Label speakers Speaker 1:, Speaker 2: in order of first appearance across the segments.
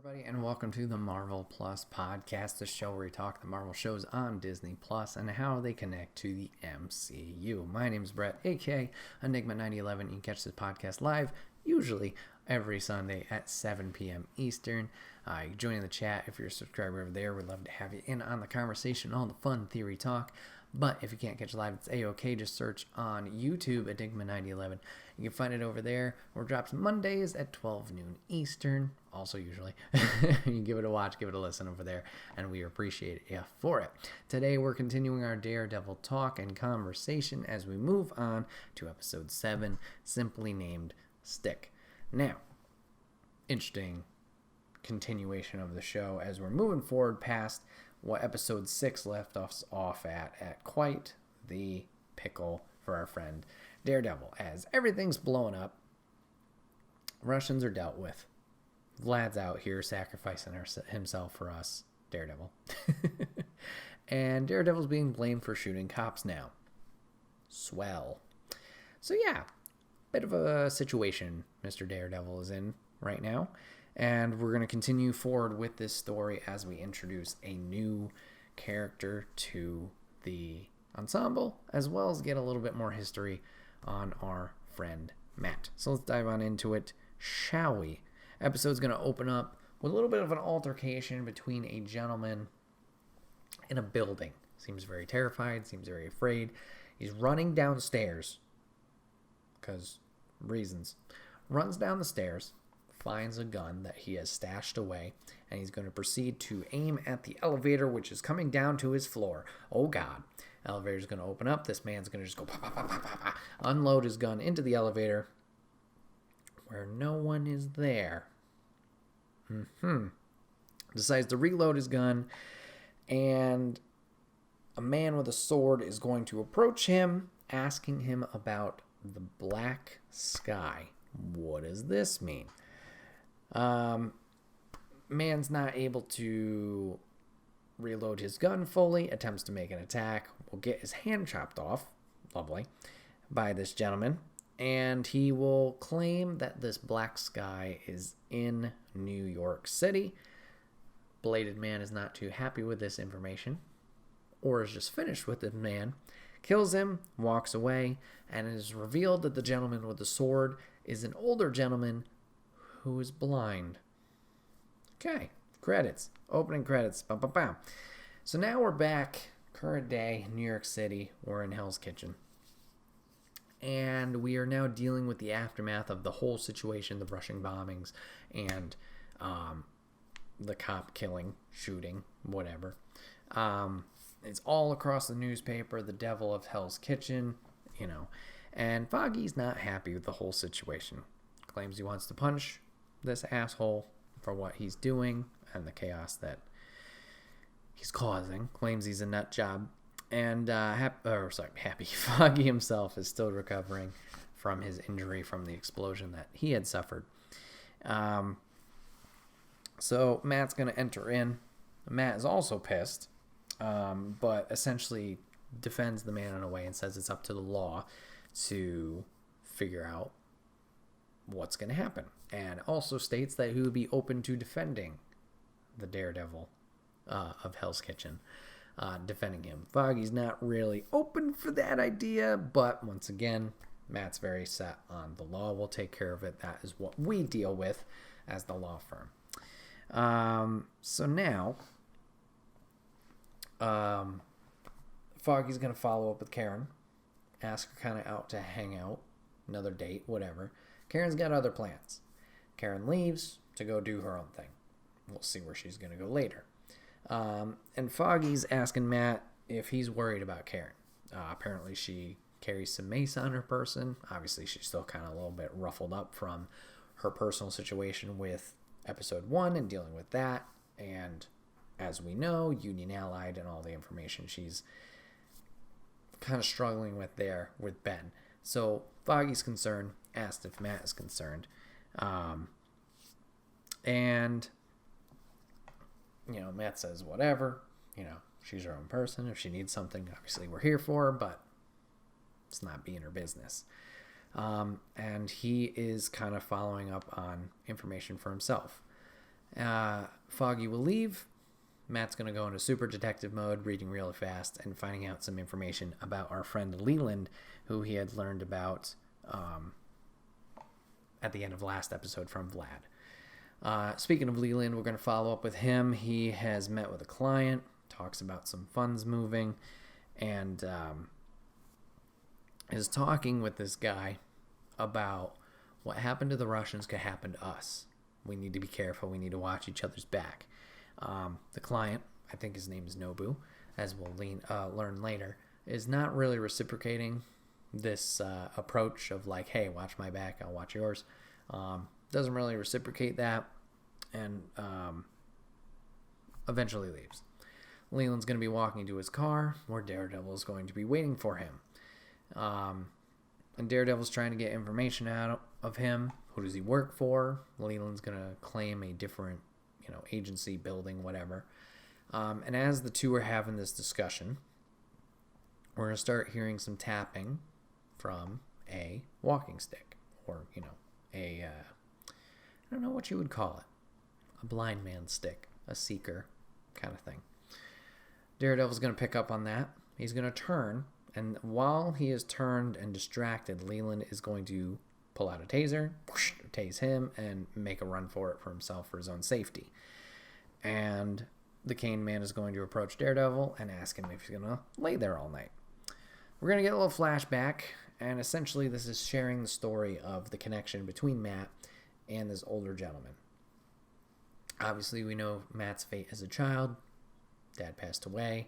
Speaker 1: everybody, and welcome to the Marvel Plus podcast, the show where we talk the Marvel shows on Disney Plus and how they connect to the MCU. My name is Bret, aka Enigma 9011. You can catch this podcast live, usually every Sunday at 7 p.m. Eastern. You can join in the chat if you're a subscriber over there. We'd love to have you in on the conversation, all the fun theory talk. But if you can't catch it live, it's a-okay. Just search on YouTube, Enigma 9011. You can find it over there, where it drops Mondays at 12 noon Eastern. Also, usually. You can give it a watch, give it a listen over there, and we appreciate you for it. Today, we're continuing our Daredevil talk and conversation as we move on to episode 7, simply named Stick. Now, interesting continuation of the show as we're moving forward past what episode 6 left us off at quite the pickle for our friend Daredevil. As everything's blowing up, Russians are dealt with. Vlad's out here sacrificing himself for us, Daredevil. And Daredevil's being blamed for shooting cops now. Swell. So yeah, bit of a situation Mr. Daredevil is in right now. And we're going to continue forward with this story as we introduce a new character to the ensemble, as well as get a little bit more history on our friend Matt. So let's dive on into it, shall we? Episode's going to open up with a little bit of an altercation between a gentleman in a building. Seems very terrified, seems very afraid. He's running downstairs, because reasons. Runs down the stairs, finds a gun that he has stashed away, and he's going to proceed to aim at the elevator, which is coming down to his floor. Oh God. Elevator's going to open up. This man's going to just go pop, pop, pop, pop, pop, pop, unload his gun into the elevator where no one is there. Decides to reload his gun, and a man with a sword is going to approach him, asking him about the black sky. What does this mean? Man's not able to reload his gun fully, attempts to make an attack, will get his hand chopped off, lovely, by this gentleman, and he will claim that this black sky is in New York City. Bladed Man is not too happy with this information, or is just finished with the man, kills him, walks away, and it is revealed that the gentleman with the sword is an older gentleman who is blind. Okay, credits. Opening credits. Bam, bam, bam. So now we're back, current day, New York City. We're in Hell's Kitchen. And we are now dealing with the aftermath of the whole situation, the Russian bombings, and the cop killing, shooting, whatever. It's all across the newspaper, the devil of Hell's Kitchen, And Foggy's not happy with the whole situation. Claims he wants to punch this asshole for what he's doing and the chaos that he's causing. Claims he's a nut job. And Happy Foggy himself is still recovering from his injury from the explosion that he had suffered. So Matt's going to enter in. Matt is also pissed, but essentially defends the man in a way and says it's up to the law to figure out what's going to happen. And also states that he would be open to defending the Daredevil of Hell's Kitchen, defending him. Foggy's not really open for that idea, but once again, Matt's very set on the law will take care of it. That is what we deal with as the law firm. So now, Foggy's going to follow up with Karen, ask her kind of out to hang out, another date, whatever. Karen's got other plans. Karen leaves to go do her own thing. We'll see where she's going to go later. And Foggy's asking Matt if he's worried about Karen. Apparently she carries some mace on her person. Obviously she's still kind of a little bit ruffled up from her personal situation with episode 1 and dealing with that. And as we know, Union Allied and all the information she's kind of struggling with there with Ben. So Foggy's concerned, asked if Matt is concerned. And Matt says whatever, she's her own person. If she needs something, obviously we're here for her, but it's not being her business. And he is kind of following up on information for himself. Foggy will leave. Matt's going to go into super detective mode, reading really fast and finding out some information about our friend Leland, who he had learned about at the end of last episode from Vlad. Speaking of Leland, we're going to follow up with him. He has met with a client, talks about some funds moving, and is talking with this guy about what happened to the Russians could happen to us. We need to be careful. We need to watch each other's back. The client, I think his name is Nobu, as we'll learn later, is not really reciprocating this approach of like, hey, watch my back, I'll watch yours. Doesn't really reciprocate that, and eventually leaves. Leland's going to be walking to his car, where Daredevil is going to be waiting for him. And Daredevil's trying to get information out of him. Who does he work for? Leland's going to claim a different, agency, building, whatever. And as the two are having this discussion, we're going to start hearing some tapping from a walking stick, or, I don't know what you would call it. A blind man's stick, a seeker kind of thing. Daredevil's going to pick up on that. He's going to turn, and while he is turned and distracted, Leland is going to pull out a taser, tase him, and make a run for it for himself for his own safety. And the cane man is going to approach Daredevil and ask him if he's going to lay there all night. We're going to get a little flashback, and essentially this is sharing the story of the connection between Matt and this older gentleman. Obviously, we know Matt's fate as a child. Dad passed away.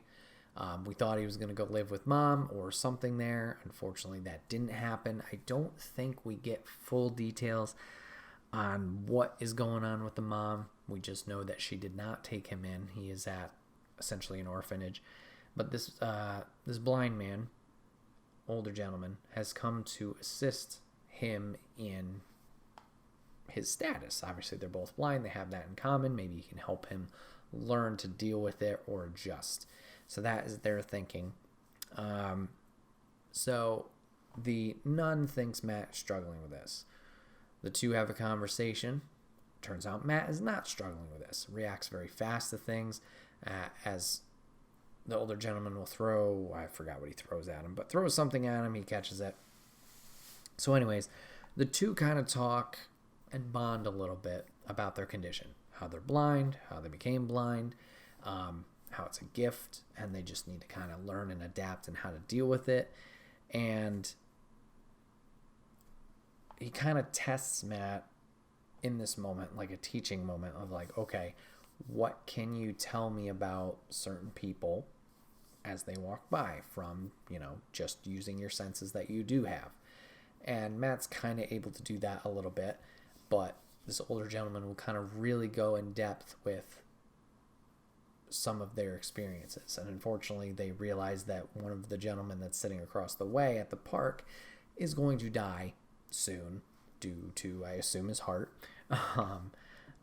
Speaker 1: We thought he was going to go live with mom or something there. Unfortunately, that didn't happen. I don't think we get full details on what is going on with the mom. We just know that she did not take him in. He is at essentially an orphanage. But this blind man, older gentleman, has come to assist him in his status. Obviously, they're both blind. They have that in common. Maybe he can help him learn to deal with it or adjust. So that is their thinking. So the nun thinks Matt is struggling with this. The two have a conversation. Turns out Matt is not struggling with this. Reacts very fast to things. As the older gentleman will throw, I forgot what he throws at him, but throws something at him. He catches it. So anyways, the two kind of talk and bond a little bit about their condition. How they're blind, how they became blind, how it's a gift, and they just need to kind of learn and adapt and how to deal with it. And he kind of tests Matt in this moment, like a teaching moment of like, okay, what can you tell me about certain people as they walk by from, just using your senses that you do have. And Matt's kind of able to do that a little bit, but this older gentleman will kind of really go in depth with some of their experiences. And unfortunately, they realize that one of the gentlemen that's sitting across the way at the park is going to die soon due to, I assume, his heart.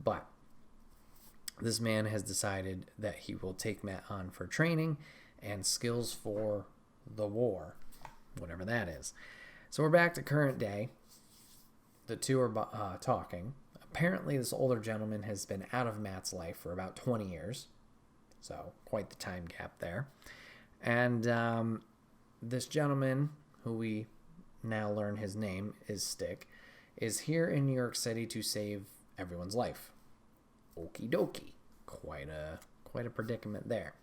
Speaker 1: But this man has decided that he will take Matt on for training and skills for the war, whatever that is. So we're back to current day. The two are talking. Apparently, this older gentleman has been out of Matt's life for about 20 years. So, quite the time gap there. And this gentleman, who we now learn his name is Stick, is here in New York City to save everyone's life. Okie dokie. Quite a predicament there.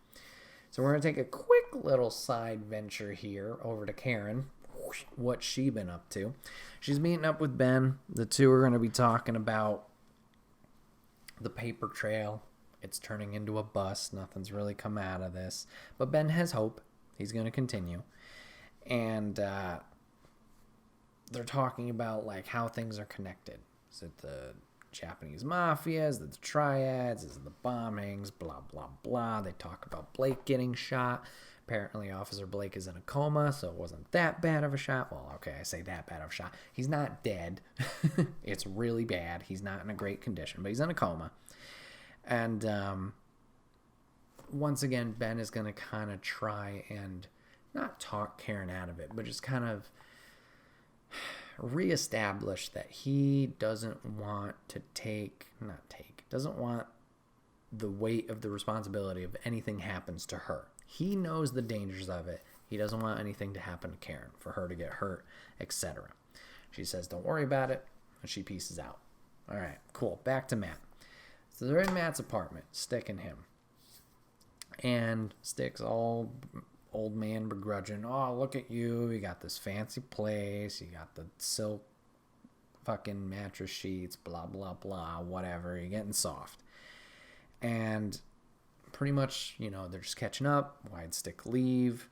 Speaker 1: So we're going to take a quick little side venture here over to Karen. What's she been up to? She's meeting up with Ben. The two are going to be talking about the paper trail. It's turning into a bust. Nothing's really come out of this. But Ben has hope. He's going to continue. And they're talking about like how things are connected. Is it the Japanese mafia? Is it the triads? Is it the bombings? Blah, blah, blah. They talk about Blake getting shot. Apparently, Officer Blake is in a coma, so it wasn't that bad of a shot. Well, okay, I say that bad of a shot. He's not dead. It's really bad. He's not in a great condition, but he's in a coma. And once again, Ben is going to kind of try and not talk Karen out of it, but just kind of reestablish that he doesn't want to doesn't want the weight of the responsibility of anything happens to her. He knows the dangers of it. He doesn't want anything to happen to Karen, for her to get hurt, etc. She says, don't worry about it, and she pieces out. All right, cool. Back to Matt. So they're in Matt's apartment, Stick and him. And Stick's all old man begrudging. Oh, look at you. You got this fancy place. You got the silk fucking mattress sheets, blah, blah, blah, whatever. You're getting soft. And pretty much, they're just catching up. Why'd Stick leave?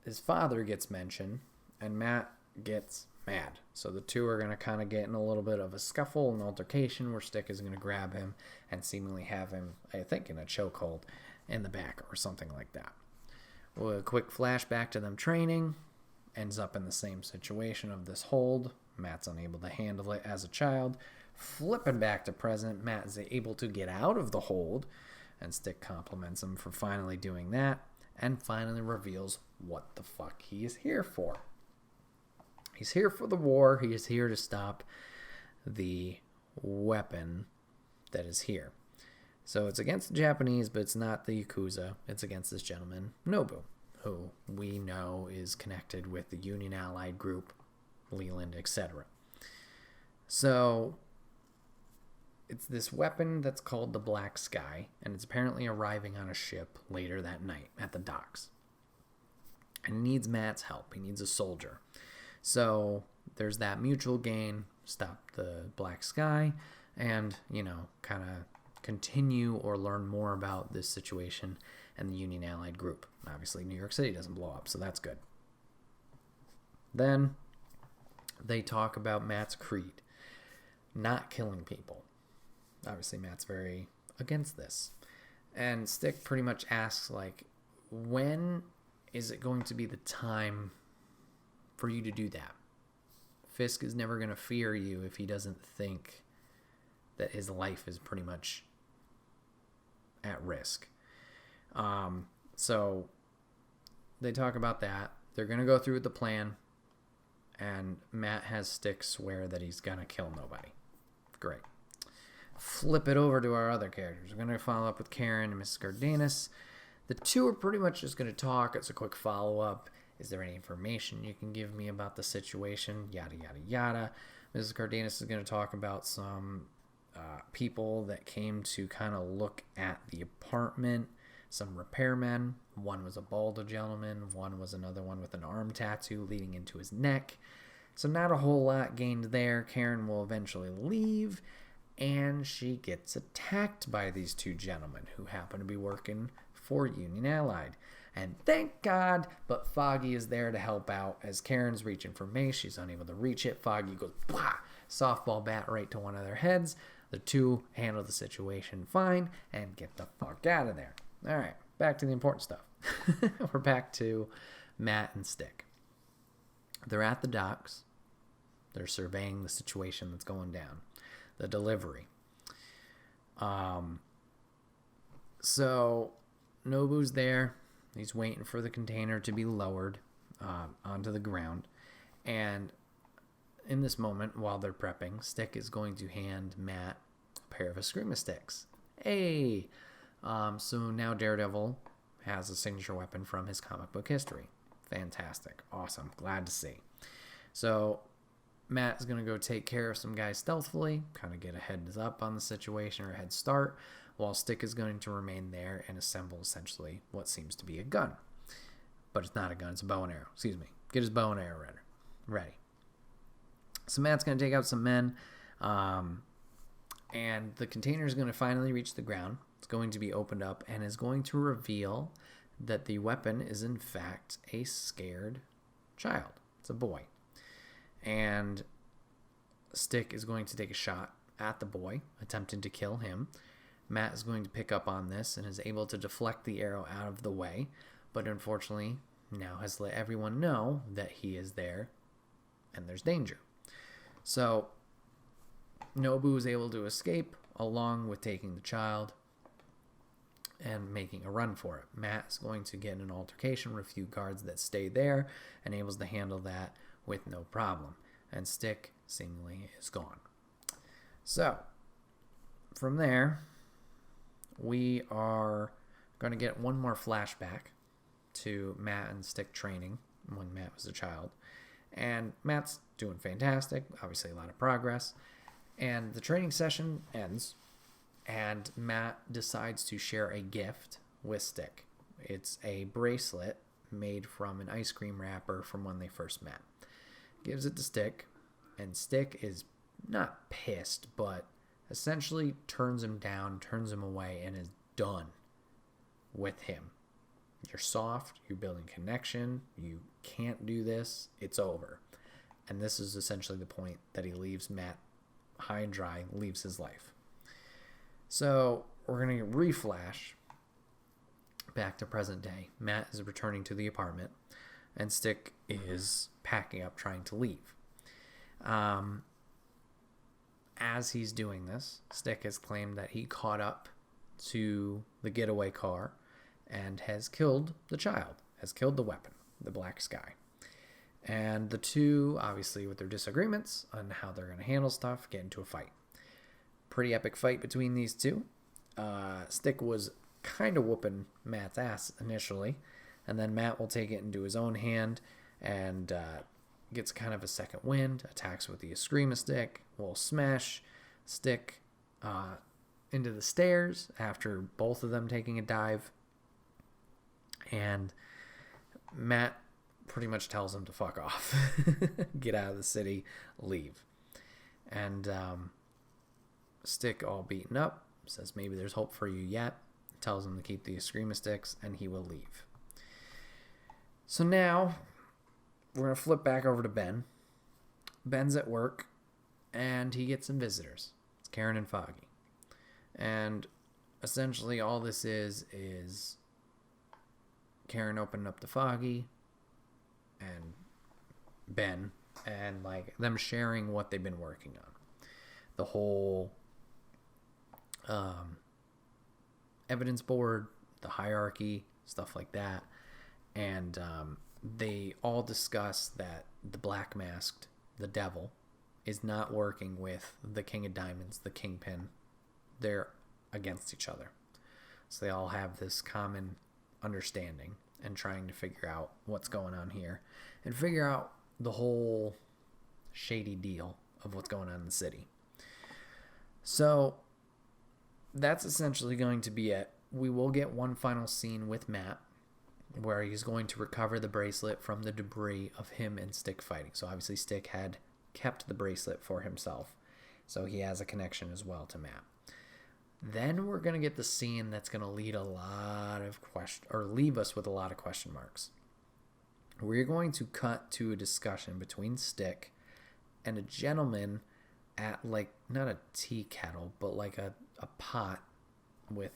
Speaker 1: His father gets mentioned, and Matt gets mad. So the two are going to kind of get in a little bit of a scuffle, an altercation, where Stick is going to grab him and seemingly have him, I think, in a chokehold in the back or something like that. Well, a quick flashback to them training. Ends up in the same situation of this hold. Matt's unable to handle it as a child. Flipping back to present, Matt is able to get out of the hold, and Stick compliments him for finally doing that, and finally reveals what the fuck he is here for. He's here for the war. He is here to stop the weapon that is here. So it's against the Japanese, but it's not the Yakuza. It's against this gentleman, Nobu, who we know is connected with the Union Allied group, Leland, etc. So it's this weapon that's called the Black Sky, and it's apparently arriving on a ship later that night at the docks. And he needs Matt's help. He needs a soldier. So there's that mutual gain, stop the Black Sky, and, kind of continue or learn more about this situation and the Union Allied group. Obviously, New York City doesn't blow up, so that's good. Then they talk about Matt's creed, not killing people. Obviously, Matt's very against this. And Stick pretty much asks, when is it going to be the time for you to do that? Fisk is never going to fear you if he doesn't think that his life is pretty much at risk. So they talk about that. They're going to go through with the plan, and Matt has Stick swear that he's going to kill nobody. Great. Flip it over to our other characters. We're going to follow up with Karen and Mrs. Cardenas. The two are pretty much just going to talk. It's a quick follow-up. Is there any information you can give me about the situation? Yada, yada, yada. Mrs. Cardenas is going to talk about some people that came to kind of look at the apartment. Some repairmen. One was a bald gentleman. One was another one with an arm tattoo leading into his neck. So not a whole lot gained there. Karen will eventually leave, and she gets attacked by these two gentlemen who happen to be working for Union Allied. And thank God, but Foggy is there to help out. As Karen's reaching for mace, she's unable to reach it. Foggy goes, blah, softball bat right to one of their heads. The two handle the situation fine and get the fuck out of there. All right, back to the important stuff. We're back to Matt and Stick. They're at the docks. They're surveying the situation that's going down. The delivery. So Nobu's there. He's waiting for the container to be lowered onto the ground. And in this moment, while they're prepping, Stick is going to hand Matt a pair of Eskrima sticks. Hey! So now Daredevil has a signature weapon from his comic book history. Fantastic. Awesome. Glad to see. So Matt is going to go take care of some guys stealthily, kind of get a heads up on the situation or a head start, while Stick is going to remain there and assemble essentially what seems to be a gun. But it's not a gun, it's a bow and arrow. Excuse me. Get his bow and arrow ready. So Matt's going to take out some men, and the container is going to finally reach the ground. It's going to be opened up and is going to reveal that the weapon is in fact a scared child. It's a boy. And Stick is going to take a shot at the boy, attempting to kill him. Matt is going to pick up on this and is able to deflect the arrow out of the way, but unfortunately now has let everyone know that he is there and there's danger. So Nobu is able to escape along with taking the child. and making a run for it. Matt is going to get in an altercation with a few guards that stay there and able to handle that with no problem. And Stick seemingly is gone. So, from there, we are going to get one more flashback to Matt and Stick training when Matt was a child. And Matt's doing fantastic, obviously a lot of progress. And the training session ends, and Matt decides to share a gift with Stick. It's a bracelet made from an ice cream wrapper from when they first met. Gives it to Stick, and Stick is not pissed, but essentially turns him down, turns him away, and is done with him. You're soft, you're building connection, you can't do this, it's over. And this is essentially the point that he leaves Matt high and dry, leaves his life. So we're going to reflash back to present day. Matt is returning to the apartment, and Stick is packing up, trying to leave. As he's doing this, Stick has claimed that he caught up to the getaway car and has killed the child, has killed the weapon, the Black Sky. And the two, obviously with their disagreements on how they're going to handle stuff, get into a fight. Pretty epic fight between these two. Stick was kind of whooping Matt's ass initially, and then Matt will take it into his own hand and gets kind of a second wind, attacks with the Eskrima stick, will smash Stick into the stairs after both of them taking a dive. And Matt pretty much tells him to fuck off. Get out of the city, leave. And Stick, all beaten up, says maybe there's hope for you yet. Tells him to keep the Eskrima sticks, and he will leave. So now, we're going to flip back over to Ben. Ben's at work, and he gets some visitors. It's Karen and Foggy. And essentially all this is Karen opening up to Foggy and Ben, and like them sharing what they've been working on. The whole evidence board, the hierarchy, stuff like that. And they all discuss that the Black Masked, the devil, is not working with the King of Diamonds, the Kingpin. They're against each other. So they all have this common understanding and trying to figure out what's going on here and figure out the whole shady deal of what's going on in the city. So that's essentially going to be it. We will get one final scene with Matt where he's going to recover the bracelet from the debris of him and Stick fighting. So obviously Stick had kept the bracelet for himself, so he has a connection as well to Matt. Then we're going to get the scene that's going to leave us with a lot of question marks. We're going to cut to a discussion between Stick and a gentleman at, like, not a tea kettle, but like a pot with,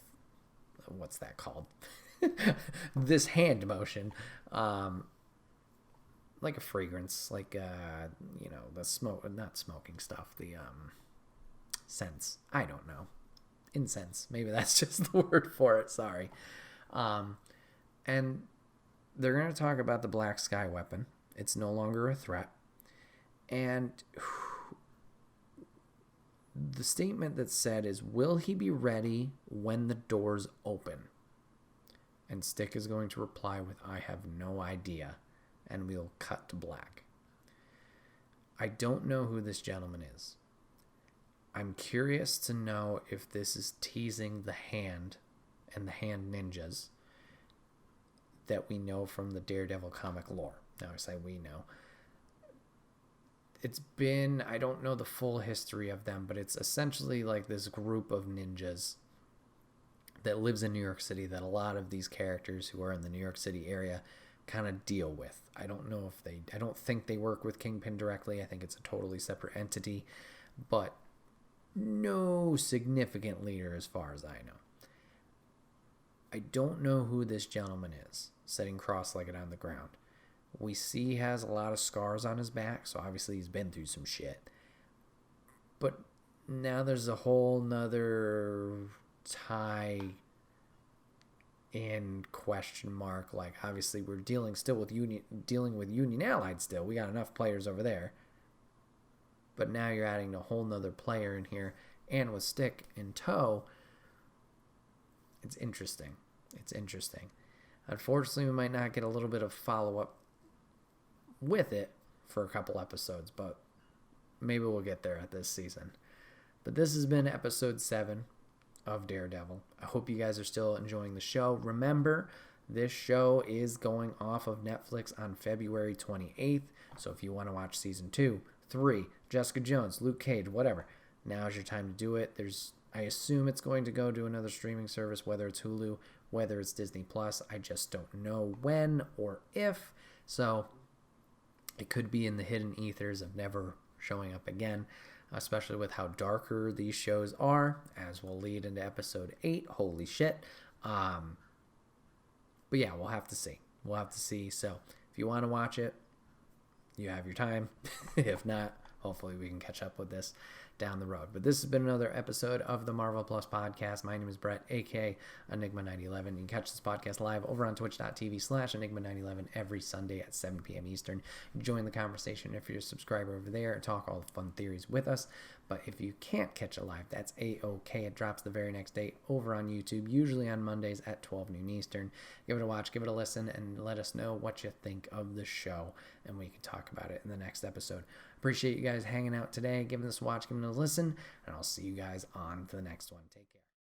Speaker 1: what's that called? This hand motion, like a fragrance, like, the smoke, not smoking stuff, the scents. I don't know. Incense. Maybe that's just the word for it. Sorry. And they're going to talk about the Black Sky weapon. It's no longer a threat. And the statement that's said is, will he be ready when the doors open? And Stick is going to reply with, I have no idea. And we'll cut to black. I don't know who this gentleman is. I'm curious to know if this is teasing the hand and the hand ninjas that we know from the Daredevil comic lore. Now I say we know. It's been, I don't know the full history of them, but it's essentially like this group of ninjas that lives in New York City that a lot of these characters who are in the New York City area kind of deal with. I don't think they work with Kingpin directly. I think it's a totally separate entity, but no significant leader as far as I know. I don't know who this gentleman is, sitting cross-legged on the ground. We see he has a lot of scars on his back, so obviously he's been through some shit. But now there's a whole nother tie in question mark. Like, obviously we're dealing with Union Allied still. We got enough players over there. But now you're adding a whole nother player in here, and with Stick in tow. It's interesting. Unfortunately, we might not get a little bit of follow-up with it for a couple episodes, but maybe we'll get there at this season. But this has been episode 7 of Daredevil. I hope you guys are still enjoying the show. Remember, this show is going off of Netflix on February 28th, so if you want to watch season 2, 3, Jessica Jones, Luke Cage, whatever, now's your time to do it. I assume it's going to go to another streaming service, whether it's Hulu, whether it's Disney Plus. I just don't know when or if. So it could be in the hidden ethers of never showing up again, especially with how darker these shows are, as will lead into episode 8. Holy shit. But yeah, we'll have to see. So if you want to watch it, you have your time. If not, hopefully we can catch up with this down the road. But this has been another episode of the Marvel Plus podcast. My name is Bret, aka Enigma911. You can catch this podcast live over on twitch.tv/Enigma911 every Sunday at 7 p.m. Eastern. Join the conversation if you're a subscriber over there and talk all the fun theories with us. But if you can't catch it live, that's a-okay. It drops the very next day over on YouTube, usually on Mondays at 12 noon Eastern. Give it a watch, give it a listen, and let us know what you think of the show, and we can talk about it in the next episode. Appreciate you guys hanging out today, giving this a watch, giving it a listen, and I'll see you guys on to the next one. Take care.